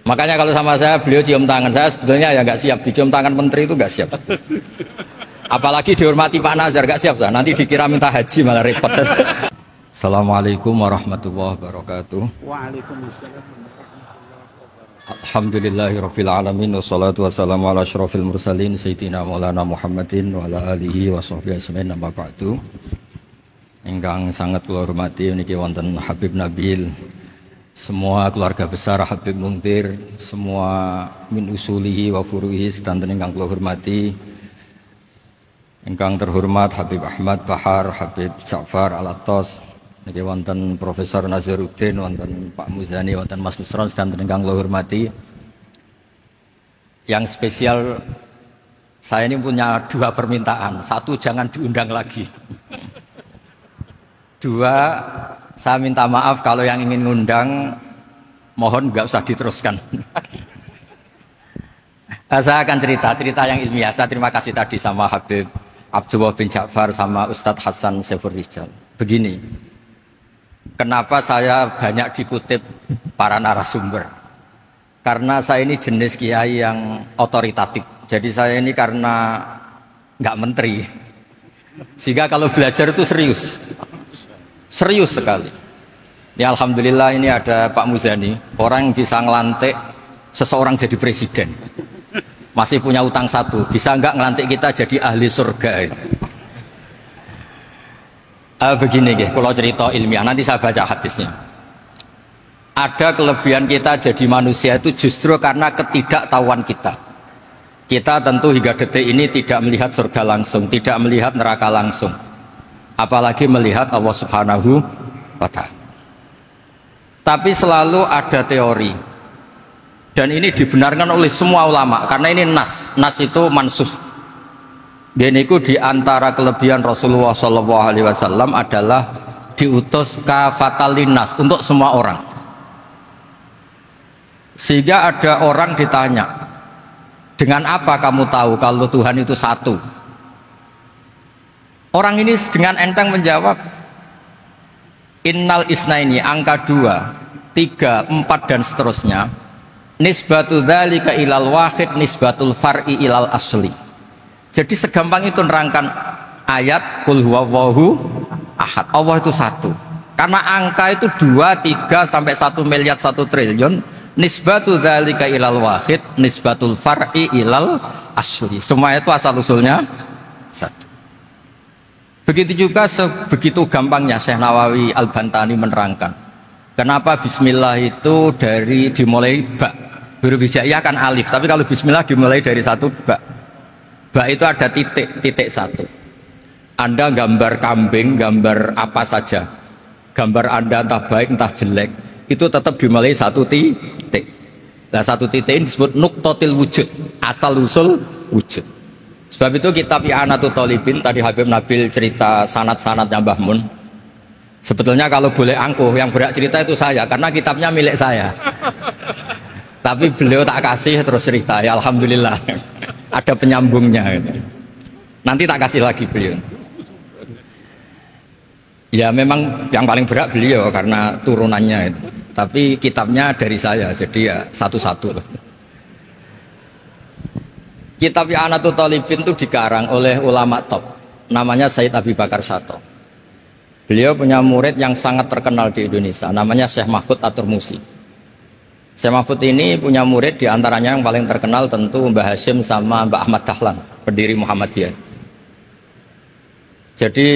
Makanya kalau sama saya beliau cium tangan, saya sebetulnya ya nggak siap dicium tangan menteri itu nggak siap. Apalagi dihormati Pak Nazar nggak siap, nanti dikira minta haji malah repot. Assalamualaikum warahmatullahi wabarakatuh. Waalaikumsalam. Alhamdulillahirabbil alamin wassalatu wassalamu ala asyrofil mursalin sayyidina maulana Muhammadin wa ala alihi wa sahbihi ajmain amma ba'du. Ingkang sangat kula hormati niki wonten Habib Nabil, semua keluarga besar Habib Muntir, semua min usulihi wa furuhi sedanten ingkang kula hormati. Ingkang terhormat Habib Ahmad Bahar, Habib Ja'far Al-Attas, niki wonten Profesor Nazaruddin, wonten Pak Muzani, wonten Mas Nusron sedanten ingkang kula hormati. Yang spesial saya ini punya dua permintaan. Satu, jangan diundang lagi. Dua, saya minta maaf kalau yang ingin ngundang mohon nggak usah diteruskan. Saya akan cerita yang ilmiah. Saya terima kasih tadi sama Habib Abdullah bin Ja'far sama Ustadz Hasan Saifur Rijal. Begini, kenapa saya banyak dikutip para narasumber? Karena saya ini jenis kiai yang otoritatif. Jadi saya ini karena nggak menteri, sehingga kalau belajar itu serius sekali. Ya alhamdulillah ini ada Pak Muzani, orang yang bisa ngelantik seseorang jadi presiden. Masih punya utang satu, bisa nggak ngelantik kita jadi ahli surga itu. Begini kalau cerita ilmiah, nanti saya baca hadisnya. Ada kelebihan kita jadi manusia itu justru karena ketidaktahuan kita. Kita tentu hingga detik ini tidak melihat surga langsung, tidak melihat neraka langsung, apalagi melihat Allah Subhanahu wa Ta'ala. Tapi selalu ada teori, dan ini dibenarkan oleh semua ulama karena ini nas itu mansus. Dan itu diantara kelebihan Rasulullah SAW adalah diutus kafatan linnas untuk semua orang. Sehingga ada orang ditanya, dengan apa kamu tahu kalau Tuhan itu satu? Orang ini dengan enteng menjawab, innal isnaini, angka 2, 3, 4 dan seterusnya, nisbatu dzalika ilal wahid nisbatul far'i ilal asli. Jadi segampang itu nerangkan ayat qul huwallahu ahad, Allah itu satu. Karena angka itu 2, 3 sampai 1 miliar 1 triliun, nisbatu dzalika ilal wahid nisbatul far'i ilal asli. Semua itu asal usulnya satu. Begitu juga begitu gampangnya Syekh Nawawi Al-Bantani menerangkan kenapa bismillah itu dimulai ba. Huruf hijaiyah kan alif, tapi kalau bismillah dimulai dari satu ba. Ba itu ada titik satu. Anda gambar kambing, gambar apa saja, gambar Anda entah baik entah jelek, itu tetap dimulai satu titik. Nah satu titik ini disebut nuqtatil wujud, asal usul wujud. Sebab itu kitab I'anatul Thalibin, tadi Habib Nabil cerita sanad-sanadnya Mbah Mun. Sebetulnya kalau boleh angkuh, yang berhak cerita itu saya, karena kitabnya milik saya. Tapi beliau tak kasih terus cerita, ya alhamdulillah. Ada penyambungnya. Nanti tak kasih lagi beliau. Ya memang yang paling berat beliau karena turunannya itu. Tapi kitabnya dari saya, jadi ya satu-satu. Kitab I'anatul Thalibin itu dikarang oleh ulama top, namanya Sayyid Abi Bakar Syato. Beliau punya murid yang sangat terkenal di Indonesia, namanya Syekh Mahfud At-Turmusi. Syekh Mahfud ini punya murid, diantaranya yang paling terkenal tentu Mbah Hashim sama Mbah Ahmad Dahlan, pendiri Muhammadiyah. Jadi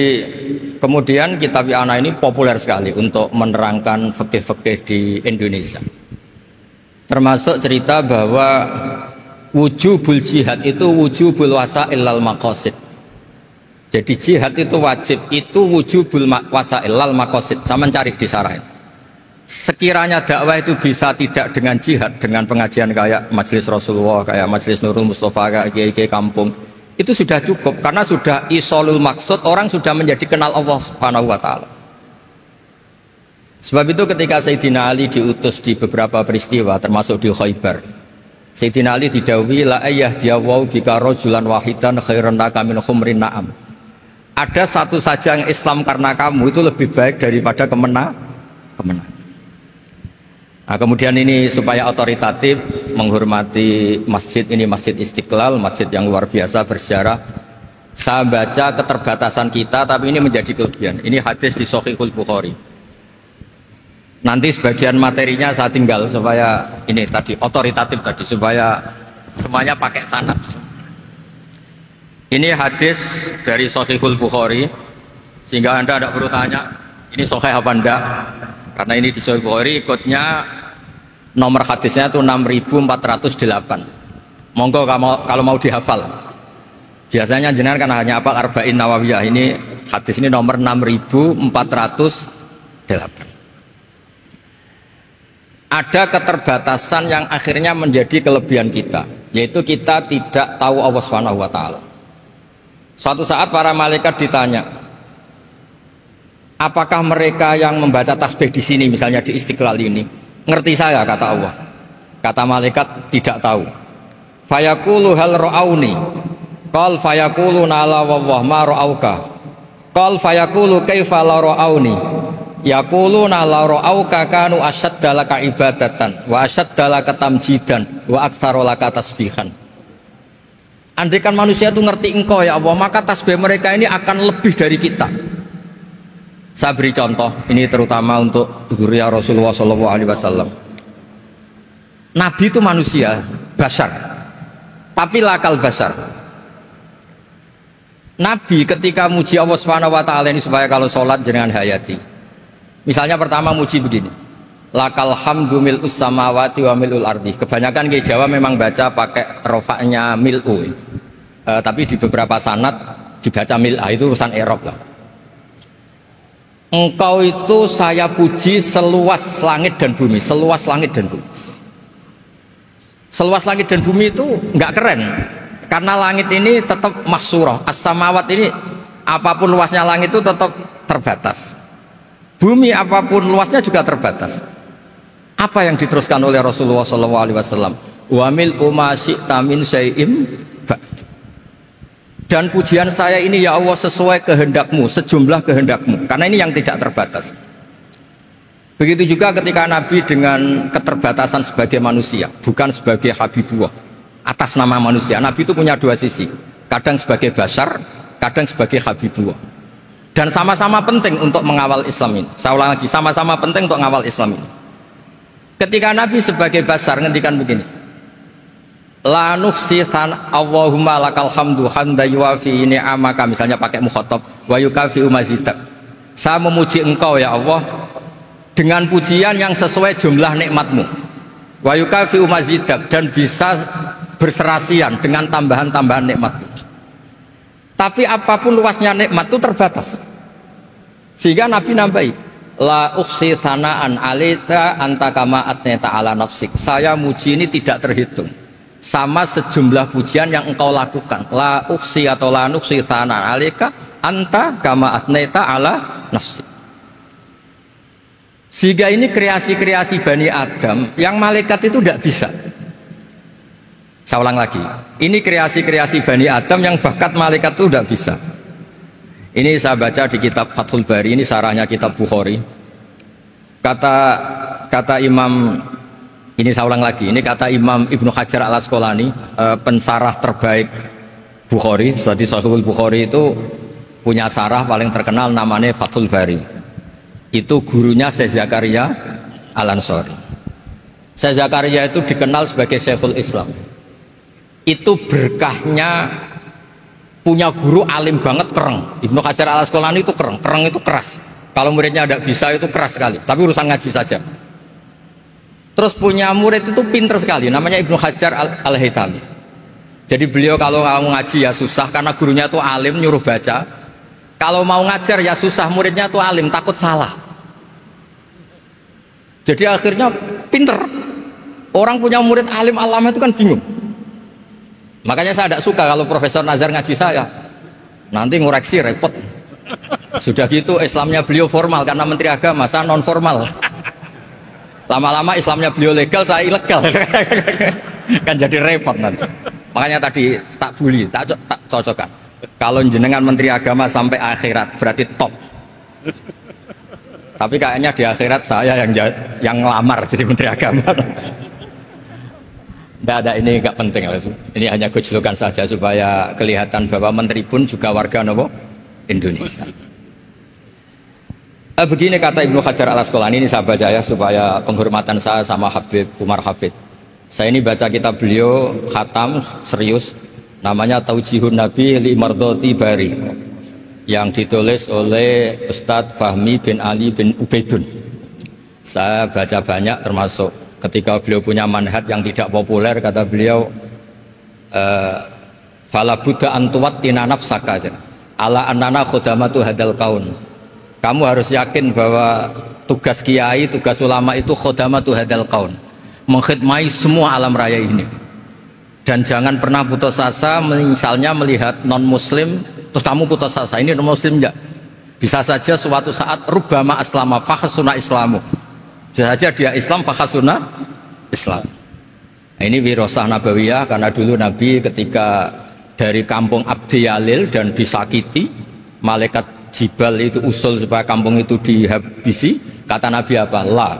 kemudian kitab I'anah ini populer sekali untuk menerangkan fikih-fikih di Indonesia. Termasuk cerita bahwa wujubul jihad itu wujubul wasail lal maqasid. Jadi jihad itu wajib, itu wujubul wasail lal maqasid. Sama cari di syarah. Sekiranya dakwah itu bisa tidak dengan jihad, dengan pengajian kayak Majelis Rasulullah, kayak Majelis Nurul Mustafa, kayak kiai kampung, itu sudah cukup karena sudah isolul maksud, orang sudah menjadi kenal Allah Subhanahu wa Ta'ala. Sebab itu ketika Sayyidina Ali diutus di beberapa peristiwa termasuk di Khaybar, Sayyidina Ali didhawuhi la ayyahdiyawu bika rajulan wahidan khairan laka min humrin na'am. Ada satu saja yang Islam karena kamu itu lebih baik daripada kemenangan. Nah, kemudian ini supaya otoritatif menghormati masjid ini, Masjid Istiqlal, masjid yang luar biasa bersejarah. Saya baca keterbatasan kita, tapi ini menjadi kelebihan. Ini hadis di Shahihul Bukhari. Nanti sebagian materinya saya tinggal supaya ini tadi otoritatif tadi, supaya semuanya pakai sanad. Ini hadis dari Shahihul Bukhari, sehingga Anda tidak perlu tanya ini sahih apa enggak, karena ini di Shahihul Bukhari. Ikutnya nomor hadisnya itu 6408. Monggo kalau mau dihafal. Biasanya jenengan kan hanya hafal Arba'in Nawawiyah. Ini hadis ini nomor 6408. Ada keterbatasan yang akhirnya menjadi kelebihan kita, yaitu kita tidak tahu Allah Subhanahu wa taala. Suatu saat para malaikat ditanya, apakah mereka yang membaca tasbih di sini, misalnya di Istiqlal ini, ngerti saya? Kata Allah. Kata malaikat, tidak tahu. Fayaqulu hal ra'auni. Qal fayaqulu la wallah ma ra'auka. Qal fayaqulu kaifa la ra'auni. Yaquluna la ra'auka kanu asyadda laka ibadatan wa asyadda laka tamjidan wa aktsara laka tasbihan. Andaikan manusia itu ngerti engkau ya Allah, maka tasbih mereka ini akan lebih dari kita. Saya beri contoh, ini terutama untuk dzurriyyah Rasulullah SAW. Nabi itu manusia, basar, tapi lakal basar. Nabi ketika muji Allah Subhanahu wa taala ini supaya kalau sholat jangan hayati. Misalnya pertama muji begini, lakal hamdu mil'us samawati wa mil'ul ardi. Kebanyakan di Jawa memang baca pakai rofaknya mil'u, tapi di beberapa sanad dibaca mil'ah, itu urusan i'rab lah. Engkau itu saya puji seluas langit dan bumi, seluas langit dan bumi. Seluas langit dan bumi itu nggak keren, karena langit ini tetap mahsurah, as-samawat ini apapun luasnya langit itu tetap terbatas. Bumi apapun luasnya juga terbatas. Apa yang diteruskan oleh Rasulullah SAW? Wa mil'u ma syi'ta min syai'im ba'd. Dan pujian saya ini ya Allah sesuai kehendakmu, sejumlah kehendakmu. Karena ini yang tidak terbatas. Begitu juga ketika Nabi dengan keterbatasan sebagai manusia, bukan sebagai Habibullah, atas nama manusia. Nabi itu punya dua sisi, kadang sebagai bashar, kadang sebagai Habibullah. Dan sama-sama penting untuk mengawal Islam ini. Saya ulang lagi, sama-sama penting untuk mengawal Islam ini. Ketika Nabi sebagai bashar ngendikan begini, la nuhsi Allahumma lakal hamdu hamda yuwafi ni'amaka, misalnya pakai mukhatab, wa yukafi umazidak. Saya memuji engkau ya Allah dengan pujian yang sesuai jumlah nikmatmu, wa yukafi umazidak, dan bisa berserasian dengan tambahan-tambahan nikmatmu. Tapi apapun luasnya nikmat itu terbatas, sehingga Nabi nambahi, la ukhsi thana'an alita anta kama atneta ala nafsik. Saya muji ini tidak terhitung, sama sejumlah pujian yang engkau lakukan. La ukhsi atau la nukhsi thana'an alika anta kama atneta ala nafsik. Sehingga ini kreasi-kreasi Bani Adam yang malaikat itu tidak bisa. Saya ulang lagi, ini kreasi-kreasi Bani Adam yang bakat malaikat itu tidak bisa. Ini saya baca di kitab Fathul Bari, ini sarahnya kitab Bukhari. Kata Imam, ini saya ulang lagi, ini kata Imam Ibnu Hajar Al Asqalani, pensarah terbaik Bukhari. Jadi Sahihul Bukhari itu punya sarah paling terkenal namanya Fathul Bari. Itu gurunya Syekh Zakaria Al Ansori. Syekh Zakaria itu dikenal sebagai Syekhul Islam. Itu berkahnya punya guru alim banget, kereng. Ibnu Hajar Al Asqalani itu kereng itu keras. Kalau muridnya tidak bisa itu keras sekali, tapi urusan ngaji saja. Terus punya murid itu pinter sekali, namanya Ibnu Hajar Al-Haytami. Jadi beliau kalau mau ngaji ya susah, karena gurunya itu alim, nyuruh baca. Kalau mau ngajar ya susah, muridnya itu alim, takut salah. Jadi akhirnya pinter. Orang punya murid alim alama itu kan bingung. Makanya saya tidak suka kalau Profesor Nazar ngaji saya, nanti ngoreksi repot. Sudah gitu Islamnya beliau formal karena Menteri Agama, saya non formal. Lama-lama Islamnya beliau legal, saya ilegal. Kan jadi repot nanti. Makanya tadi tak bully, tak cocokkan. Kalau jenengan Menteri Agama sampai akhirat berarti top. Tapi kayaknya di akhirat saya yang ngelamar jadi menteri agama. Tidak ada, ini nggak penting. Ini hanya gojlokan saja supaya kelihatan bahwa menteri pun juga warga nopo Indonesia. Begini kata Ibnu Hajar Al Asqalani, ini saya baca ya supaya penghormatan saya sama Habib Umar Hafid. Saya ini baca kitab beliau khatam serius, namanya Taujihun Nabi li Mardhati Bari, yang ditulis oleh Ustadz Fahmi bin Ali bin Ubaidun. Saya baca banyak, termasuk ketika beliau punya manhaj yang tidak populer, kata beliau fala buddha antuwattina nafsaka ala annana khudamatu hadal kaun. Kamu harus yakin bahwa tugas kiai, tugas ulama itu khudamatu hadal kaun, mengkhidmati semua alam raya ini. Dan jangan pernah putus asa, misalnya melihat non muslim terus kamu putus asa, ini non muslim enggak. Bisa saja suatu saat rubbama aslama fakhsuna islamu, bisa saja dia Islam fakhsuna Islam. Nah, ini wirasah nabawiyah, karena dulu Nabi ketika dari kampung Abdi Yalil dan disakiti, malaikat Jibal itu usul supaya kampung itu dihabisi, kata Nabi apa? La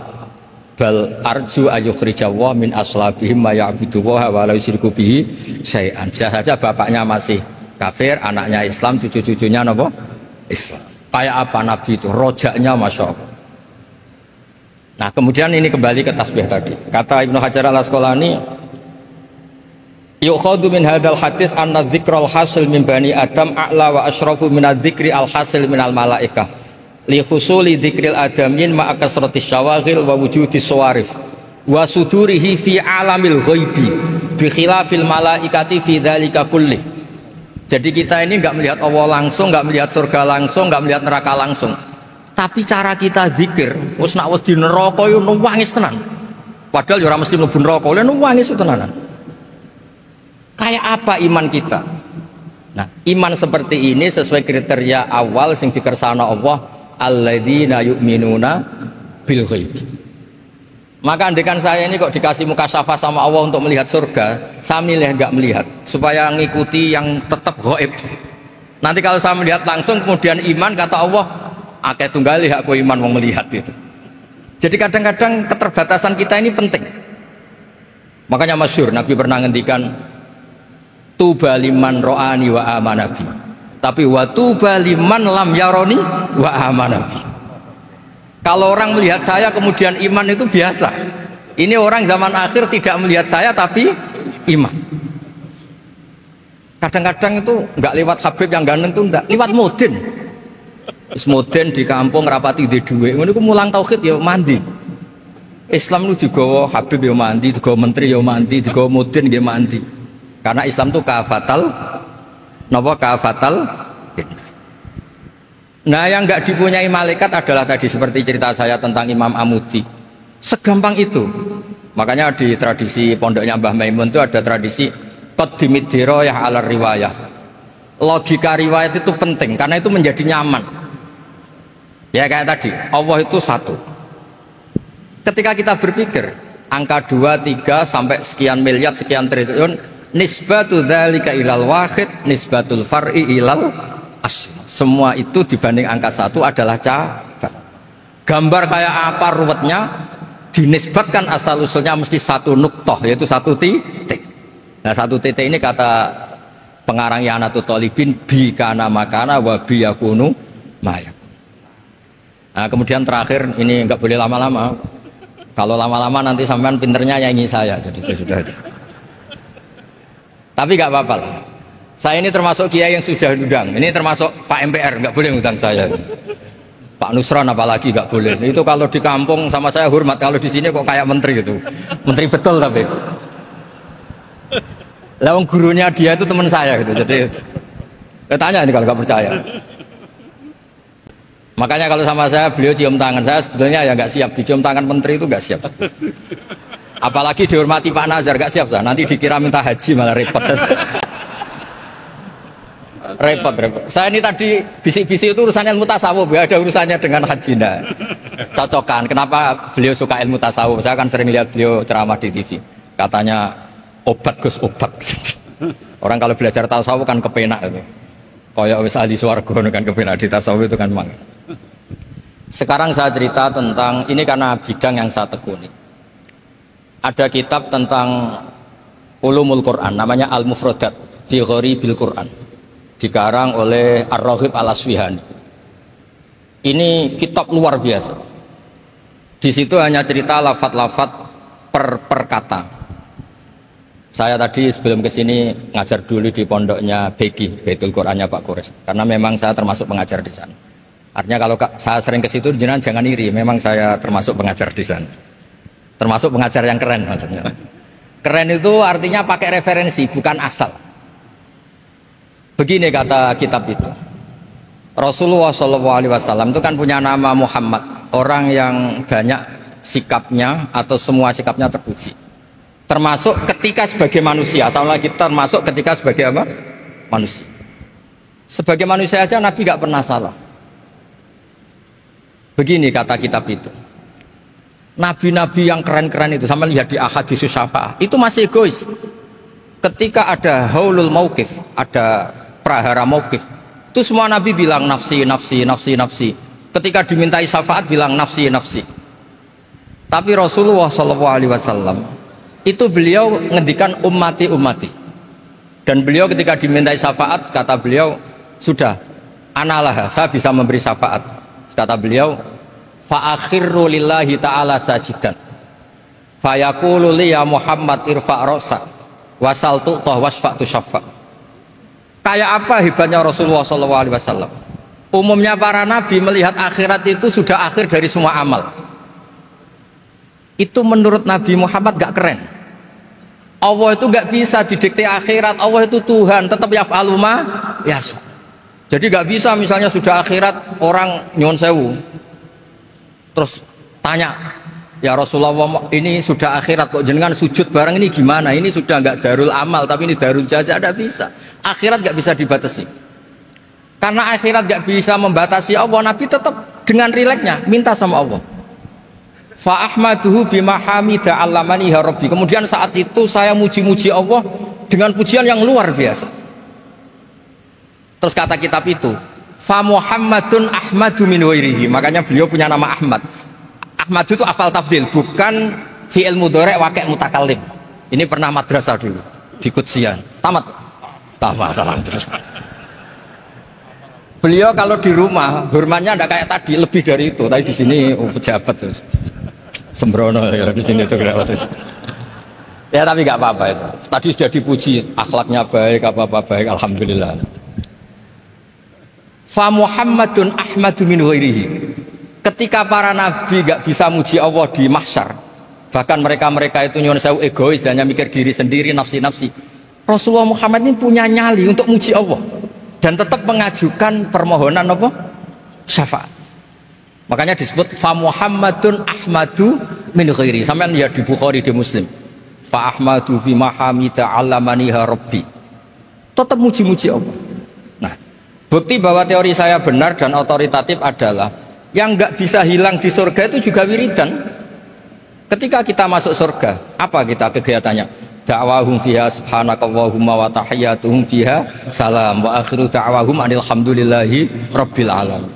bal arju ayukhrijawah min aslabihim ma ya'budu wa la yusyriku bihi syai'an. Bisa saja bapaknya masih kafir, anaknya Islam, cucu-cucunya nopo Islam. Kayak apa Nabi itu? Rojaknya Masya Allah. Nah kemudian ini kembali ke tasbih tadi. Kata Ibnu Hajar Al Asqalani, yukhadu min hadal hadis anna dzikral hasil min bani adam a'la wa asyrafu min adzikri al hasil min al malaikah li husuli dzikril adamin ma'a kasratis syawaghil wa wujudis sawarif wa sudurihi fi alamil ghaibi bi khilafil malaikati fi dzalika kulli. Jadi kita ini enggak melihat Allah langsung, enggak melihat surga langsung, enggak melihat neraka langsung. Tapi cara kita zikir, wis nak wis di neraka yo nangis tenan. Padahal yo ora mesti mlebu neraka, lha nangis tenanan. Kayak apa iman kita? Nah, iman seperti ini sesuai kriteria awal sing dikersana Allah, alladzina yu'minuna bil ghaib. Maka andekan saya ini kok dikasih mukasyafah sama Allah untuk melihat surga, saya milih enggak melihat supaya ngikuti yang tetap ghaib. Nanti kalau saya melihat langsung kemudian iman, kata Allah, akeh tunggali aku iman mau melihat itu. Jadi kadang-kadang keterbatasan kita ini penting. Makanya masyhur Nabi pernah ngendikan, tuba liman ro'ani wa amanabi, tapi wa tuba liman lam yaroni wa amanabi. Kalau orang melihat saya kemudian iman itu biasa. Ini orang zaman akhir tidak melihat saya tapi iman. Kadang-kadang itu enggak lewat Habib yang ganteng itu, enggak lewat Mudin. Mudin di kampung rapati di duwe, ngono iku mulang tauhid ya mandi. Islam itu digawa Habib ya mandi, digawa menteri ya mandi, digawa Mudin ya mandi. Karena Islam itu kafatal, napa kafatal. Nah yang nggak dipunyai malaikat adalah tadi seperti cerita saya tentang Imam Amudi. Segampang itu. Makanya di tradisi pondoknya Mbah Maimun itu ada tradisi qaddimid dirayah ala riwayah. Logika riwayat itu penting karena itu menjadi nyaman. Ya kayak tadi, Allah itu satu. Ketika kita berpikir angka 2, 3 sampai sekian miliar, sekian triliun, nisbatu dzalika ilal wahid, nisbatul far'i ilal asl. Semua itu dibanding angka 1 adalah cabang. Gambar kayak apa ruwetnya, dinisbatkan asal usulnya mesti satu nuktoh, yaitu satu titik. Nah satu titik ini kata pengarang Yanatul Thalibin, bi kana makana wa bi yakunu mayak. Nah kemudian terakhir ini nggak boleh lama-lama. Kalau lama-lama nanti sampean pinternya nyanyi saya, jadi itu sudah itu. Tapi nggak apa-apa lah. Saya ini termasuk kiai yang sudah diundang. Ini termasuk Pak MPR, nggak boleh ngundang saya. Pak Nusron apalagi nggak boleh. Itu kalau di kampung sama saya hormat, kalau di sini kok kayak menteri gitu. Menteri betul tapi. Lawang gurunya dia itu teman saya gitu. Jadi tanya ini kalau nggak percaya. Makanya kalau sama saya beliau cium tangan, saya sebetulnya ya nggak siap dicium tangan menteri itu nggak siap. Apalagi dihormati Pak Nazar nggak siap, nanti dikira minta haji malah repot. repot. Saya ini tadi bisik-bisik itu urusan ilmu tasawuf, ya ada urusannya dengan haji. Nah, cocokan. Kenapa beliau suka ilmu tasawuf? Saya kan sering lihat beliau ceramah di TV. Katanya obat Gus obat. Orang kalau belajar tasawuf kan kepenak itu. Kayak wis ahli swarga kan kepenak di tasawuf itu kan memang. Sekarang saya cerita tentang ini karena bidang yang saya tekuni. Ada kitab tentang ulumul Quran namanya Al-Mufradat fi Gharibil Quran, dikarang oleh Ar-Raghib Al-Asfihani. Ini kitab luar biasa. Di situ hanya cerita lafat-lafat per kata. Saya tadi sebelum kesini ngajar dulu di pondoknya Beki, Baitul Qurannya Pak Kures, karena memang saya termasuk pengajar di sana. Artinya kalau saya sering ke situ jangan iri, memang saya termasuk pengajar di sana. Termasuk pengajar yang keren maksudnya. Keren itu artinya pakai referensi, bukan asal. Begini kata kitab itu. Rasulullah SAW itu kan punya nama Muhammad, orang yang banyak sikapnya atau semua sikapnya terpuji. Termasuk ketika sebagai manusia, sama lagi termasuk ketika sebagai apa? Manusia. Sebagai manusia aja Nabi gak pernah salah. Begini kata kitab itu. Nabi-nabi yang keren-keren itu, sama lihat di Ahaditsus Syafa'ah, itu masih egois. Ketika ada haulul mauqif, ada prahara mauqif, itu semua Nabi bilang nafsi, nafsi, nafsi, nafsi. Ketika dimintai syafaat bilang nafsi, nafsi. Tapi Rasulullah SAW itu beliau ngendikan ummati, ummati. Dan beliau ketika dimintai syafaat kata beliau, sudah, analah, saya bisa memberi syafaat. Kata beliau, fa'akhirru lillahi ta'ala sajidan fayaqulu li ya Muhammad irfa' ra'sak wasal tu'tah wasfa'tu syaffa'. Kayak apa hebatnya Rasulullah SAW? Umumnya para nabi melihat akhirat itu sudah akhir dari semua amal. Itu menurut Nabi Muhammad gak keren. Allah itu gak bisa didikte akhirat. Allah itu Tuhan, tetap yaf'alu ma yasha. Jadi gak bisa misalnya sudah akhirat orang nyuwun sewu terus tanya, ya Rasulullah ini sudah akhirat kok jenengan sujud bareng ini gimana? Ini sudah nggak darul amal tapi ini darul jaza. Tidak bisa. Akhirat nggak bisa dibatasi. Karena akhirat nggak bisa membatasi Allah, Nabi tetap dengan rileksnya minta sama Allah. Fa ahmaduhu bima hamida 'allamani ya Rabbi. Kemudian saat itu saya muji-muji Allah dengan pujian yang luar biasa. Terus kata kitab itu, fa Muhammadun Ahmadu min wairihi. Makanya beliau punya nama Ahmad. Ahmad itu afal tafdil, bukan fi'il mudhari' waqi' mutakallim. Ini pernah madrasah dulu di Kutsian. Tamat terus. Beliau kalau di rumah hormatnya enggak kayak tadi, lebih dari itu. Tadi di sini pejabat terus. Sembrono ya di sini itu waktu itu. Ya tapi enggak apa-apa itu. Tadi sudah dipuji, akhlaknya baik, apa-apa baik, alhamdulillah. Fa Muhammadun Ahmadu min ghairihi. Ketika para nabi gak bisa muji Allah di mahsyar, bahkan mereka itu nyuwun sewu egois, hanya mikir diri sendiri, nafsi-nafsi. Rasulullah Muhammad ini punya nyali untuk muji Allah dan tetap mengajukan permohonan apa? Syafaat. Makanya disebut fa Muhammadun Ahmadu min ghairihi. Sampeyan lihat di Bukhari, di Muslim. Fa Ahmadu fi mahamida 'allamaniha Rabbi. Tetap muji-muji Allah. Bukti bahwa teori saya benar dan otoritatif adalah yang nggak bisa hilang di surga itu juga wiridan. Ketika kita masuk surga, apa kita kegiatannya? Da'wahum fiha subhanakallahumma wa tahiyyatuhum fiha salam wa akhiru da'wahum alhamdulillahi rabbil alamin.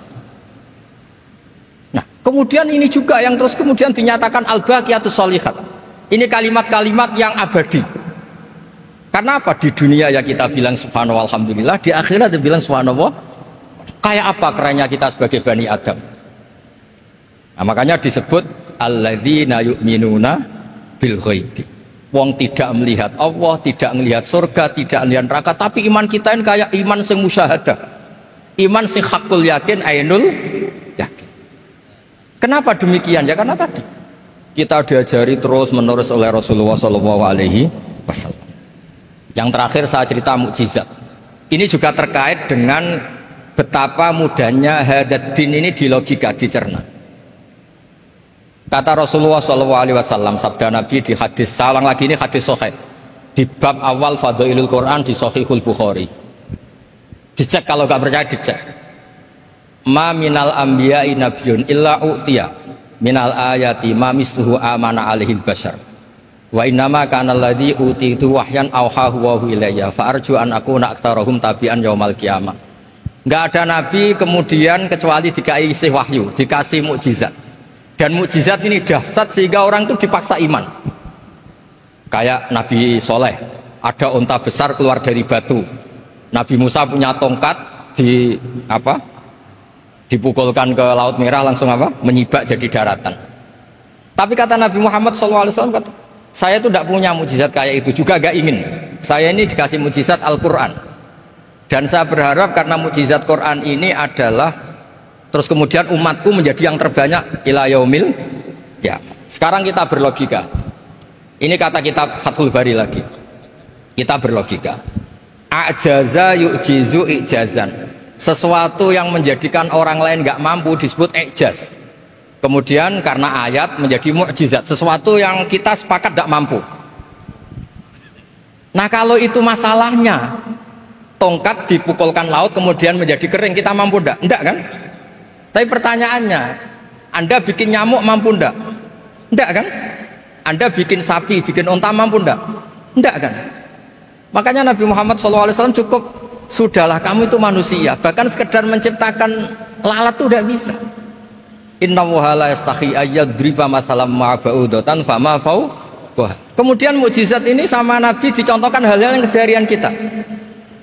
Nah, kemudian ini juga yang terus kemudian dinyatakan al-baqiyatus sholihat. Ini kalimat-kalimat yang abadi. Karena apa? Di dunia ya kita bilang subhanallah alhamdulillah, di akhirat dia bilang subhanallah. Kayak apa kerennya kita sebagai Bani Adam? Nah, makanya disebut alladzina yu'minuna bil ghaibi. Wong tidak melihat Allah, tidak melihat surga, tidak melihat neraka, tapi iman kita ini kayak iman sing musyahadah. Iman sing hakul yakin, ainul yakin. Kenapa demikian? Ya karena tadi kita diajari terus menerus oleh Rasulullah SAW. Yang terakhir saya cerita mukjizat. Ini juga terkait dengan betapa mudahnya hadat din ini di logika, dicerna. Kata Rasulullah SAW, sabda Nabi di hadis, salang lagi ini hadis sahih di bab awal Fadailul Quran di Sahihul Bukhari. Dicek kalau gak percaya dicek. Ma minal anbiya'i nabiyyun illa u'tiya minal ayati ma misluhu amana alaihil bashar. Wa innama kana alladzi utitu wahyan auhahu wa ilayya fa arju an akuna aktsarahum tabi'an yaumal qiyamah. Nggak ada nabi kemudian kecuali dikasih wahyu, dikasih mukjizat. Dan mukjizat ini dahsyat sehingga orang itu dipaksa iman. Kayak Nabi Soleh, ada unta besar keluar dari batu. Nabi Musa punya tongkat dipukulkan ke Laut Merah langsung menyibak jadi daratan. Tapi kata Nabi Muhammad SAW, saya itu tidak punya mukjizat kayak itu, juga gak ingin. Saya ini dikasih mukjizat Al-Quran. Dan saya berharap karena mukjizat Quran ini adalah terus kemudian umatku menjadi yang terbanyak ila yaumil ya. Sekarang kita berlogika. Ini kata kitab Fathul Bari lagi. Kita berlogika. A'jaza yu'jizu i'jazan. Sesuatu yang menjadikan orang lain nggak mampu disebut i'jaz. Kemudian karena ayat menjadi mukjizat, sesuatu yang kita sepakat tidak mampu. Nah kalau itu masalahnya, tongkat dipukulkan laut kemudian menjadi kering, kita mampu enggak? Enggak kan? Tapi pertanyaannya, Anda bikin nyamuk mampu enggak? Enggak kan? Anda bikin sapi, bikin unta mampu enggak? Enggak kan? Makanya Nabi Muhammad SAW cukup, sudahlah kamu itu manusia, bahkan sekedar menciptakan lalat itu udah bisa. Inna wahala yastahi ayyadriba masalam ma'ba'udatan fama fawqah. Kemudian mukjizat ini sama Nabi dicontohkan hal-hal yang keseharian kita.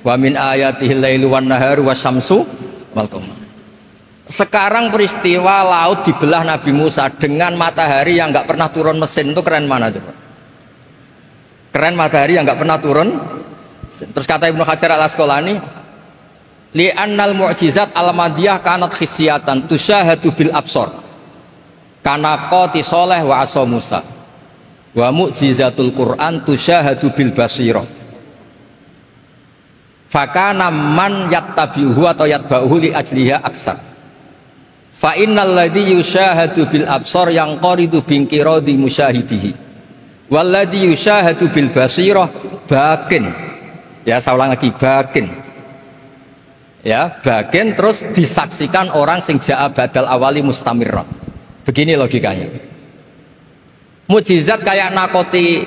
Wa min ayatihil lailu wan naharu wasyamsu wal qamar. Sekarang peristiwa laut dibelah Nabi Musa dengan matahari yang nggak pernah turun mesin, itu keren mana coba? Keren matahari yang nggak pernah turun. Terus kata Ibnu Hajar al-Asqalani, li'annal mu'jizat al-madiyah kanat khisyatan tusyahadu bil absor. Kana qati soleh wa asa Musa. Wa mu'jizatul Qur'an tusyahadu bil basirah. Fakana man yattabi'uhu atau yatba'uhu li ajliha aksar. Fa innal ladzi yusyahadu bil absar yang qaridu binqiradi musyahidihi wal ladzi yusyahadu bil basirah bakin. Ya saya ulang lagi, bakin. Ya, bakin terus disaksikan orang sing ja'a badal awali mustamirra. Begini logikanya. Mukjizat kayak nakoti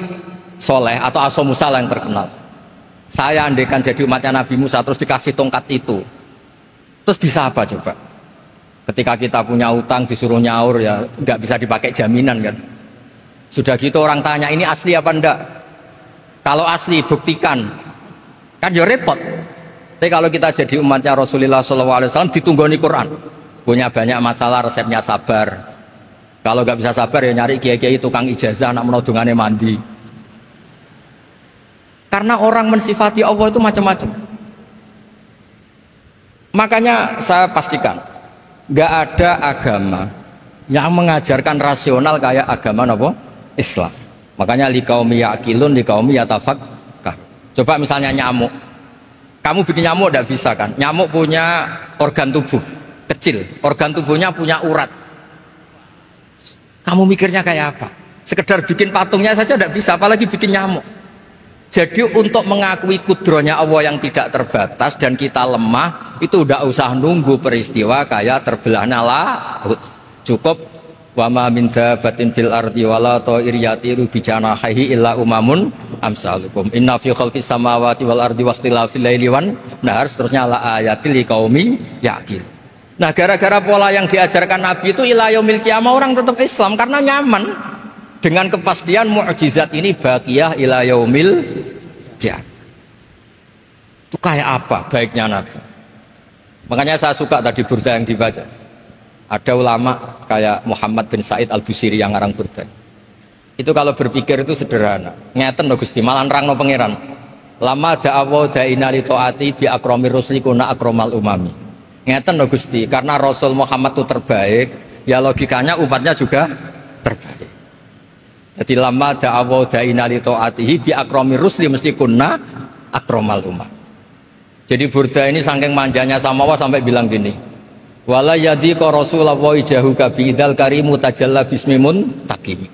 Soleh atau Asa Musa yang terkenal. Saya andaikan jadi umatnya Nabi Musa terus dikasih tongkat itu, terus bisa apa coba? Ketika kita punya utang disuruh nyaur ya nggak bisa dipakai jaminan kan. Sudah gitu orang tanya ini asli apa enggak? Kalau asli buktikan, kan ya repot. Tapi kalau kita jadi umatnya Rasulullah SAW ditunggoni Quran, punya banyak masalah resepnya sabar. Kalau nggak bisa sabar ya nyari kiai-kiai tukang ijazah nak menodongannya mandi. Karena orang mensifati Allah itu macam-macam. Makanya saya pastikan nggak ada agama yang mengajarkan rasional kayak agama apa? Islam. Makanya liqaumi yaqilun liqaumi yatafakkar. Coba misalnya nyamuk. Kamu bikin nyamuk tidak bisa kan? Nyamuk punya organ tubuh kecil, organ tubuhnya punya urat. Kamu mikirnya kayak apa? Sekedar bikin patungnya saja tidak bisa, apalagi bikin nyamuk. Jadi untuk mengakui kudrohnya Allah yang tidak terbatas dan kita lemah, itu udah usah nunggu peristiwa kayak terbelahnya laut. Cukup wa ma min dabatin fil ardi wala ta'ir yatiru bi janahihi illa umamun amsalukum. Inna fi khalqis samawati wal ardi waqtilafil laili wan nahar, seterusnya la ayatil liqaumi yaqil. Nah, gara-gara pola yang diajarkan Nabi itu ila yaumil qiyamah orang tetap Islam karena nyaman. Dengan kepastian mukjizat ini baqiyah ila yaumil qiyamah. Itu kayak apa baiknya Nabi? Makanya saya suka tadi burda yang dibaca. Ada ulama kayak Muhammad bin Said Al-Busiri yang ngarang burda. Itu kalau berpikir itu sederhana. Ngeten lho Gusti, malah nerangno pangeran. Lama da'awa da'ina li ta'ati bi akramir rusli kuna akramal umami. Ngeten lho Gusti, karena Rasul Muhammad itu terbaik, ya logikanya umatnya juga terbaik. Jadi lama da'awa da'ina li ta'atihi bi akramir rusli mesti kunna akramal umam. Jadi burda ini saking manjanya sama Allah sampai bilang gini, wala yadhiqa rasulullah jahuka bi'idal karimu tajalla bismimun takim.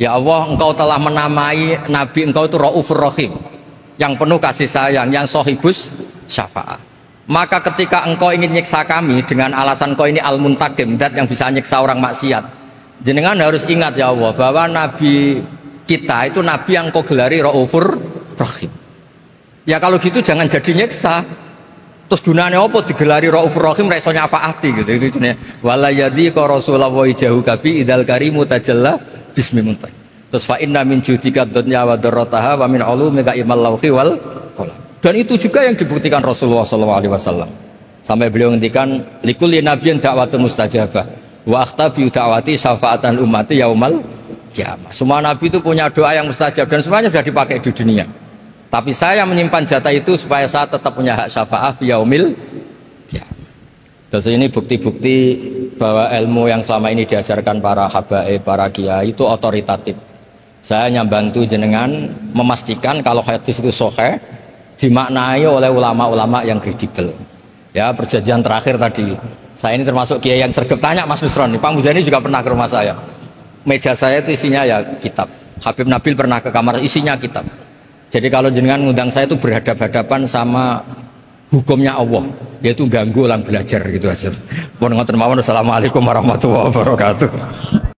Ya Allah, engkau telah menamai Nabi engkau itu Raufur Rahim, yang penuh kasih sayang, yang sohibus syafa'ah. Maka ketika engkau ingin nyiksa kami dengan alasan engkau ini al-muntakim, dat yang bisa nyiksa orang maksiat, jenengan harus ingat ya Allah bahwa Nabi kita itu Nabi yang kau gelari Raufur Rahim. Ya kalau gitu jangan jadi nyiksa. Terus gunane apa digelari Raufur Rahim ra iso nyafaati gitu. Itu jenenge wala yadi ka Rasulullah jahu kabi idal karimu tajalla bismi muntai. Terus fa inna min judika dunya wa darrataha wa min ulumika ilmal lawhi wal qalam. Dan itu juga yang dibuktikan Rasulullah SAW. Sampai beliau ngendikan likulli nabiyyin da'watun mustajabah wa akhtabi da'wati syafaatan ummati yaumal kiamah. Semua nabi itu punya doa yang mustajab dan semuanya sudah dipakai di dunia. Tapi saya menyimpan jatah itu supaya saya tetap punya hak syafaat fi yaumil kiamah. Terus ini bukti-bukti bahwa ilmu yang selama ini diajarkan para habaib, para kiai itu otoritatif. Saya hanya bantu jenengan memastikan kalau hadis itu sahih dimaknai oleh ulama-ulama yang kredibel. Ya, perjanjian terakhir tadi. Saya ini termasuk kiai yang sergap tanya Mas Nusron. Pak Muzani juga pernah ke rumah saya. Meja saya itu isinya ya kitab. Habib Nabil pernah ke kamar isinya kitab. Jadi kalau jenengan ngundang saya itu berhadapan-hadapan sama hukumnya Allah, yaitu ganggu orang belajar gitu aja. Mohon ngoten mawon. Assalamualaikum warahmatullahi wabarakatuh.